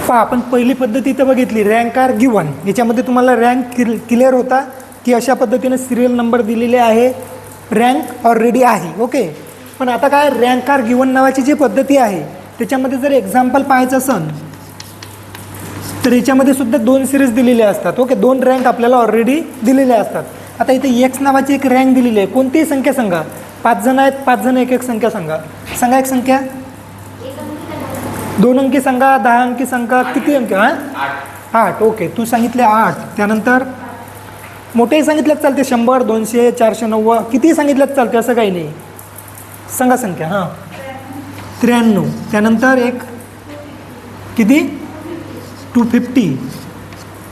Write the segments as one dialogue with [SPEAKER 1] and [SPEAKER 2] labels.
[SPEAKER 1] पहा, आपण पहिली पद्धती इथं बघितली, रँक आर गिवन. याच्यामध्ये तुम्हाला रँक क्लिअर होता की अशा पद्धतीने सिरियल नंबर दिलेले आहे, रँक ऑलरेडी आहे. ओके. पण आता काय, रँक आर गिवन नावाची जी पद्धती आहे त्याच्यामध्ये जर एक्झाम्पल पाहायचं असेल तर याच्यामध्ये सुद्धा 2 सिरीज दिलेले असतात. ओके, 2 रँक आपल्याला ऑलरेडी दिलेले असतात. आता इथे एक्स नावाची एक रँक दिलेली आहे. कोणतीही संख्या सांगा, 5 जण आहेत, 5 जण एक संख्या सांगा. सांगा एक संख्या, 2 अंकी सांगा, 10 अंकी सांगा, किती अंकी? 8. ओके, तू सांगितले 8. त्यानंतर मोठेही सांगितलं चालते, 100, 200, 490, कितीही सांगितलं चालते, असं काही नाही. सांगा संख्या. 93. त्यानंतर एक किती, 250.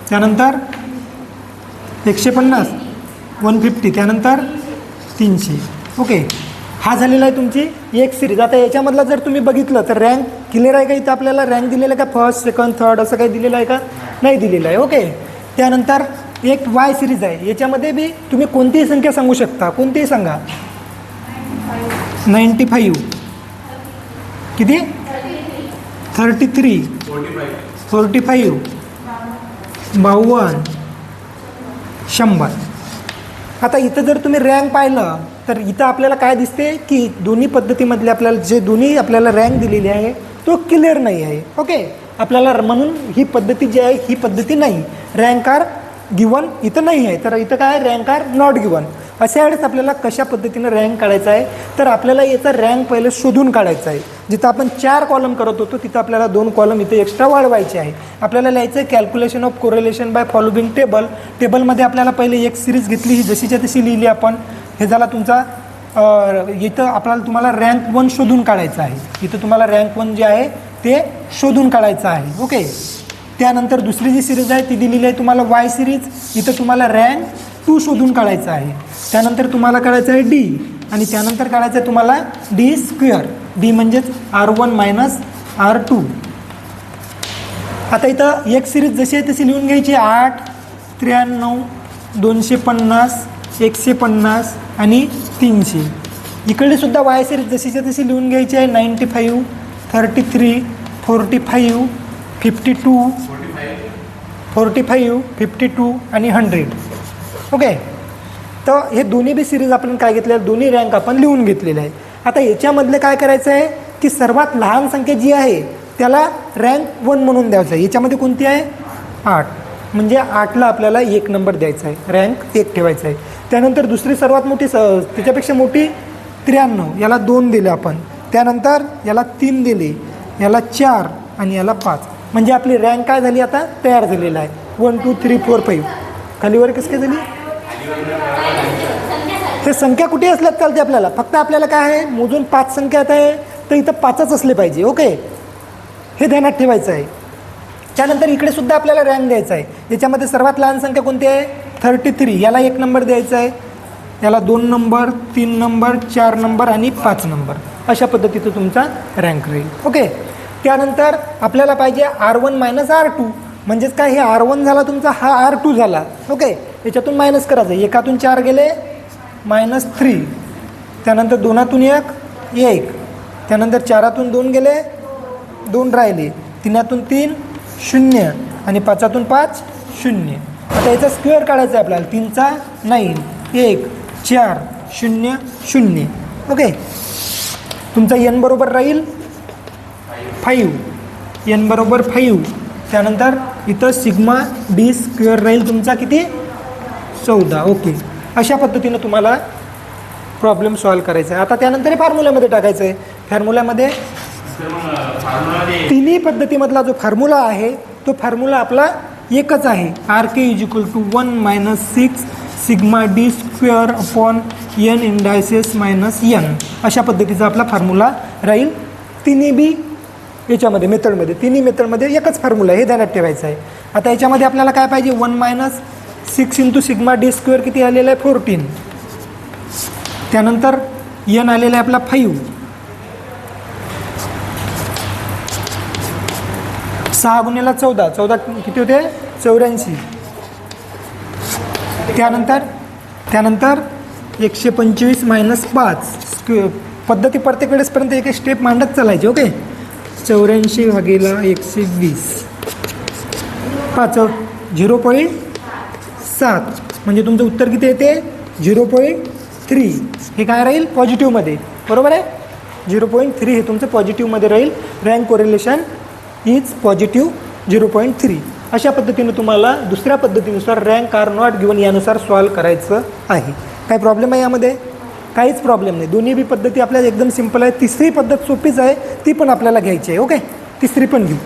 [SPEAKER 1] त्यानंतर 150, 150. त्यानंतर 300. ओके, हा झालेला आहे तुमची एक सिरीज. आता याच्यामधला जर तुम्ही बघितलं तर रँक क्लिअर आहे का? इथं आपल्याला रँक दिलेलं आहे का? फर्स्ट, सेकंड, थर्ड असं काही दिलेलं आहे का? नाही दिलेलं आहे. ओके. त्यानंतर एक वाय सिरीज आहे. याच्यामध्ये बी तुम्ही कोणतीही संख्या सांगू शकता, कोणतीही सांगा. 95, किती, 33, 45, 52, 100. आता इथं जर तुम्ही रँक पाहिलं तर इथं आपल्याला काय दिसते की दोन्ही पद्धतीमधले आपल्याला जे दोन्ही आपल्याला रँक दिलेली आहे तो क्लिअर नाही आहे. ओके, आपल्याला म्हणून ही पद्धती जी आहे ही पद्धती नाही, रँक आर गिवन इथं नाही आहे. तर इथं काय, रँक आर नॉट गिवन. अशा वेळेस आपल्याला कशा पद्धतीनं रँक काढायचा आहे, तर आपल्याला याचा रँक पहिले शोधून काढायचा आहे. जिथं आपण 4 कॉलम करत होतो तिथं आपल्याला 2 कॉलम इथे एक्स्ट्रा वाढवायचे आहे. आपल्याला लिहायचं आहे calculation of correlation by following table. टेबलमध्ये आपल्याला पहिले एक सिरीज घेतली, ही जशीच्या तशी लिहिली आपण. हे झाला तुमचा इथं आपल्याला तुम्हाला रँक 1 शोधून काढायचं आहे. इथं तुम्हाला रँक 1 जे आहे ते शोधून काढायचं आहे. ओके. त्यानंतर दुसरी जी सिरीज आहे ती दिलेली आहे तुम्हाला वाय सिरीज. इथं तुम्हाला रँक 2 शोधून काढायचं आहे. त्यानंतर तुम्हाला काढायचं आहे डी, आणि त्यानंतर काढायचं आहे तुम्हाला डी स्क्वेअर. डी म्हणजेच R1 मायनस R2. आता इथं एक सिरीज जशी आहे तशी लिहून घ्यायची. 8, 93, 250, 150 आणि 300. इकडे सुद्धा वाय सिरीज जशीच्या तशी लिहून घ्यायची आहे. 95, 33, 45, 52, 45, 52 आणि 100. ओके. तर हे दोन्ही बी सिरीज आपण काय घेतले, दोन्ही रँक आपण लिहून घेतलेले आहे. आता याच्यामधले काय करायचं आहे की सर्वात लहान संख्या जी आहे त्याला रँक 1 म्हणून द्यायचं आहे. याच्यामध्ये कोणती आहे, 8. म्हणजे 8ला आपल्याला 1 नंबर द्यायचा आहे, रँक 1 ठेवायचा आहे. त्यानंतर दुसरी सर्वात मोठी त्याच्यापेक्षा मोठी 93, याला 2 दिले आपण. त्यानंतर याला 3 दिले, याला 4 आणि याला 5. म्हणजे आपली रँक काय झाली, आता तयार झालेला आहे. 1 2 3 4 5. खालीवर कसं काय झाली, ते संख्या कुठे असल्यात चालते आपल्याला. फक्त आपल्याला काय आहे, मोजून 5 संख्यात आहे तर इथं 5च असले पाहिजे. ओके, हे ध्यानात ठेवायचं आहे. त्यानंतर इकडे सुद्धा आपल्याला रँक द्यायचा आहे. याच्यामध्ये सर्वात लहान संख्या कोणती आहे, 33. याला 1 नंबर द्यायचा आहे, याला 2 नंबर, 3 नंबर, 4 नंबर आणि 5 नंबर. अशा पद्धतीचं तुमचा रँक राहील. ओके. त्यानंतर आपल्याला पाहिजे R1 मायनस R2. म्हणजेच काय, हे R1 झाला तुमचा, हा R2 झाला. ओके, याच्यातून मायनस करायचं. 1तून 4 गेले, -3. त्यानंतर 2तून 1, त्यानंतर 4तून 2 गेले, 2 राहिले, 3तून 3 0 आणि 5तून 5 0. आता याचा स्क्वेअर काढायचा आहे आपल्याला. 3चा 9, 1 4 0 0. ओके. तुमचा n बरोबर राहील 5, n बरोबर 5. त्यानंतर इथं सिग्मा डी स्क्वेअर राहील तुमचा किती, 14. ओके, अशा पद्धतीनं तुम्हाला प्रॉब्लेम सॉल्व करायचा आहे. आता त्यानंतर हे फॉर्म्युल्यामध्ये टाकायचं आहे. फॉर्म्युल्यामध्ये तिन्ही पद्धतीमधला जो फॉर्म्युला आहे तो फॉर्म्युला आपला एकच आहे. RK = 1 - 6 sigma D square upon n indices minus n. अशा पद्धतीचा आपला फॉर्म्युला राहील तिन्ही बी याच्यामध्ये मेथडमध्ये. तिन्ही मेथडमध्ये एकच फॉर्म्युला, हे ध्यानात ठेवायचं आहे. आता याच्यामध्ये आपल्याला काय पाहिजे, 1 - 6 इंटू सिग्मा डी स्क्वेअर किती आलेलं आहे, 14. त्यानंतर n आलेला आहे आपला 5. 6 गुणिले 14, 14 किती होते, 84. त्यानंतर 125 मायनस 5 पद्धती प्रत्येक वेळेसपर्यंत एक स्टेप मांडत चालायची. ओके. 84 भागिले 120. 5 0.7 म्हणजे तुमचं उत्तर किती येते 0.3. हे काय राहील पॉझिटिव्हमध्ये, बरोबर आहे. 0.3 हे तुमचं पॉझिटिव्हमध्ये राहील. Rank correlation is positive 0.3. अशा पद्धतीने तुम्हाला दुसऱ्या पद्धतीनुसार रँक आर नॉट गिवन यानुसार सॉल्व करायचं आहे. काय प्रॉब्लेम आहे यामध्ये? काहीच प्रॉब्लेम नाही. दोन्ही बी पद्धती आपल्याला एकदम सिंपल आहे. तिसरी पद्धत सोपीच आहे, ती पण आपल्याला घ्यायची आहे. ओके, तिसरी पण घेऊ.